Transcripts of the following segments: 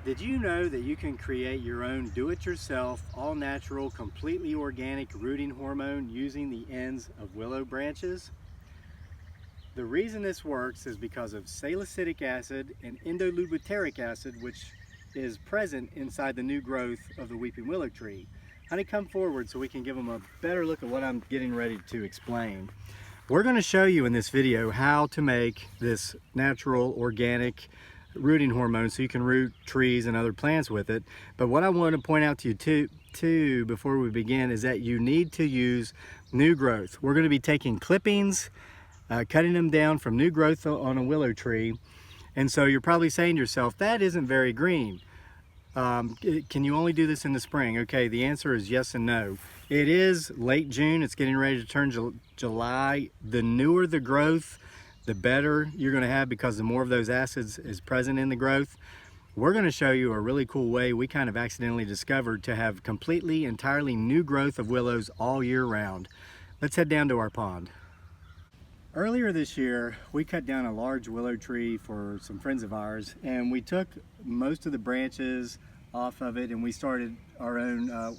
Did you know that you can create your own do-it-yourself, all-natural, completely organic rooting hormone using the ends of willow branches? The reason this works is because of salicylic acid and endolubutyric acid, which is present inside the new growth of the weeping willow tree. Honey, come forward so we can give them a better look at what I'm getting ready to explain. We're going to show you in this video how to make this natural, organic rooting hormone so you can root trees and other plants with it. But what I want to point out to you too before we begin is that you need to use new growth. We're going to be taking clippings, cutting them down from new growth on a willow tree. And so you're probably saying to yourself, that isn't very green. Can you only do this in the spring? Okay, the answer is yes and no. It is late June, it's getting ready to turn July. The newer the growth, the better you're going to have, because the more of those acids is present in the growth. We're going to show you a really cool way we kind of accidentally discovered to have completely, entirely new growth of willows all year round. Let's head down to our pond. Earlier this year, we cut down a large willow tree for some friends of ours, and we took most of the branches off of it and we started our own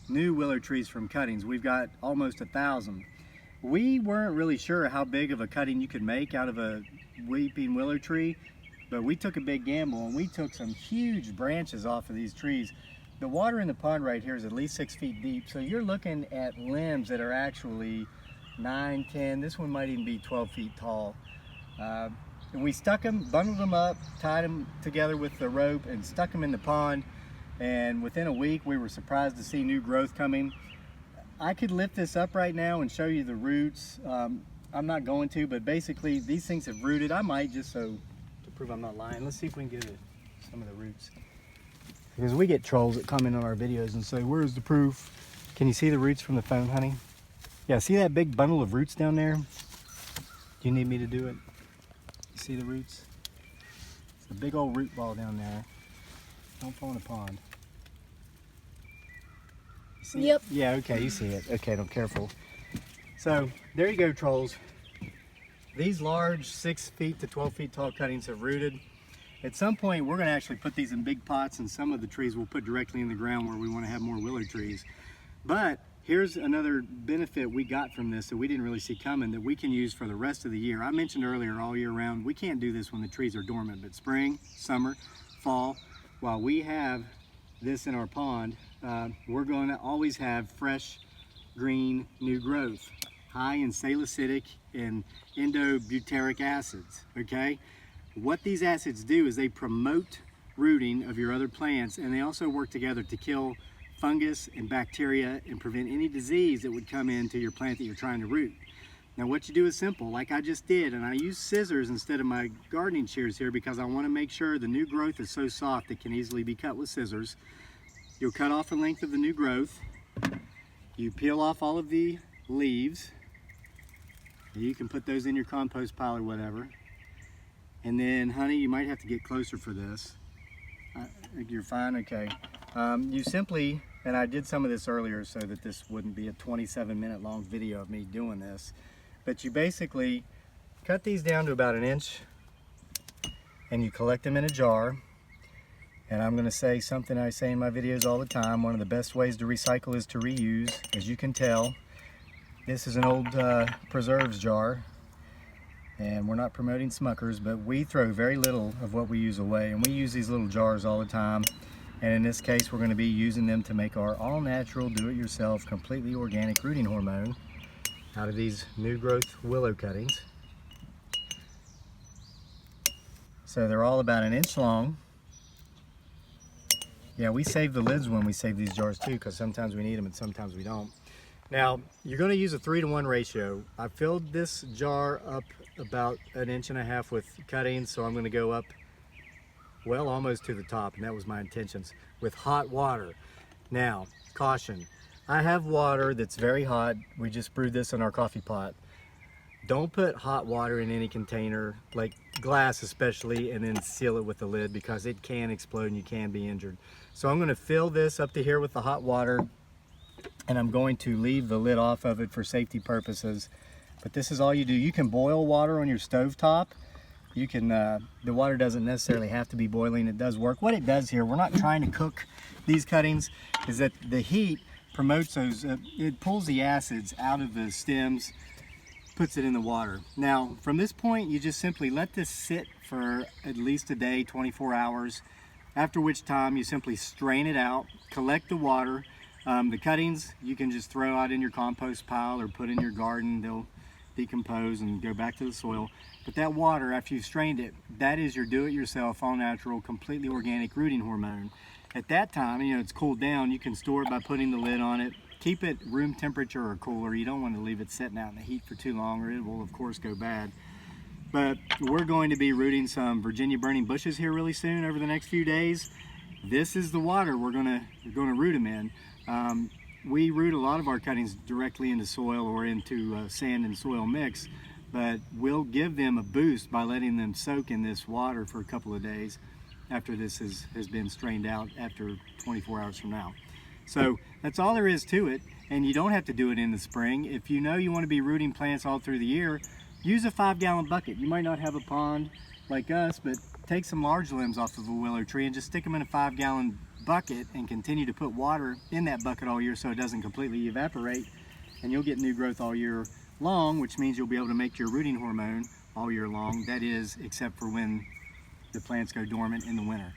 new willow trees from cuttings. We've got almost 1,000. We weren't really sure how big of a cutting you could make out of a weeping willow tree, but we took a big gamble and we took some huge branches off of these trees. The water in the pond right here is at least 6 feet deep, so you're looking at limbs that are actually 9, 10, this one might even be 12 feet tall. And we stuck them, bundled them up, tied them together with the rope and stuck them in the pond, and within a week we were surprised to see new growth coming. I could lift this up right now and show you the roots. I'm not going to, but basically these things have rooted. I might, just so to prove I'm not lying. Let's see if we can get some of the roots. Because we get trolls that comment on our videos and say, where's the proof? Can you see the roots from the phone, honey? Yeah, see that big bundle of roots down there? Do you need me to do it? You see the roots? It's a big old root ball down there. Don't fall in the pond. Yep. It? Yeah, okay, you see it. Okay, I'm careful. So, there you go, trolls. These large 6 feet to 12 feet tall cuttings have rooted. At some point, we're going to actually put these in big pots, and some of the trees we'll put directly in the ground where we want to have more willow trees. But here's another benefit we got from this that we didn't really see coming, that we can use for the rest of the year. I mentioned earlier, all year round. We can't do this when the trees are dormant, but spring, summer, fall, while we have this in our pond, we're going to always have fresh, green, new growth, high in salicylic and endobutyric acids, okay? What these acids do is they promote rooting of your other plants, and they also work together to kill fungus and bacteria and prevent any disease that would come into your plant that you're trying to root. Now what you do is simple, like I just did, and I use scissors instead of my gardening shears here because I want to make sure the new growth is so soft it can easily be cut with scissors. You'll cut off the length of the new growth. You peel off all of the leaves. You can put those in your compost pile or whatever. And then, honey, you might have to get closer for this. You're fine? Okay. You simply, and I did some of this earlier so that this wouldn't be a 27-minute long video of me doing this, but you basically cut these down to about 1 inch and you collect them in a jar. And I'm going to say something I say in my videos all the time: one of the best ways to recycle is to reuse. As you can tell, this is an old preserves jar, and we're not promoting Smuckers, but we throw very little of what we use away, and we use these little jars all the time. And in this case, we're going to be using them to make our all-natural, do-it-yourself, completely organic rooting hormone out of these new growth willow cuttings. So they're all about 1 inch long. Yeah, we save the lids when we save these jars too, because sometimes we need them and sometimes we don't. Now, you're going to use a 3-to-1 ratio. I filled this jar up about 1.5 inches with cuttings, so I'm going to go up, well, almost to the top, and that was my intentions, with hot water. Now, caution, I have water that's very hot. We just brewed this in our coffee pot. Don't put hot water in any container, like glass especially, and then seal it with the lid, because it can explode and you can be injured. So I'm going to fill this up to here with the hot water, and I'm going to leave the lid off of it for safety purposes. But this is all you do. You can boil water on your stove top, You can, the water doesn't necessarily have to be boiling. It does work. What it does here, we're not trying to cook these cuttings, is that the heat promotes those, it pulls the acids out of the stems, puts it in the water. Now, from this point, you just simply let this sit for at least a day, 24 hours, after which time you simply strain it out, collect the water. The cuttings you can just throw out in your compost pile or put in your garden. They'll decompose and go back to the soil. But that water, after you've strained it, that is your do-it-yourself, all-natural, completely organic rooting hormone. At that time, you know, it's cooled down, you can store it by putting the lid on it. Keep it room temperature or cooler. You don't want to leave it sitting out in the heat for too long, or it will, of course, go bad. But we're going to be rooting some Virginia burning bushes here really soon over the next few days. This is the water we're going to root them in. We root a lot of our cuttings directly into soil or into sand and soil mix, but we'll give them a boost by letting them soak in this water for a couple of days after this has been strained out after 24 hours from now. So that's all there is to it, and you don't have to do it in the spring. If you know you want to be rooting plants all through the year, use a 5-gallon bucket. You might not have a pond like us, but take some large limbs off of a willow tree and just stick them in a 5-gallon bucket and continue to put water in that bucket all year so it doesn't completely evaporate, and you'll get new growth all year long, which means you'll be able to make your rooting hormone all year long. That is, except for when the plants go dormant in the winter.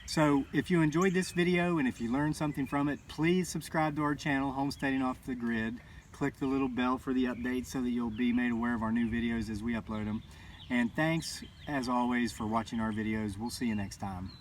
So if you enjoyed this video and if you learned something from it, please subscribe to our channel, Homesteading Off the Grid. Click the little bell for the updates so that you'll be made aware of our new videos as we upload them. And thanks, as always, for watching our videos. We'll see you next time.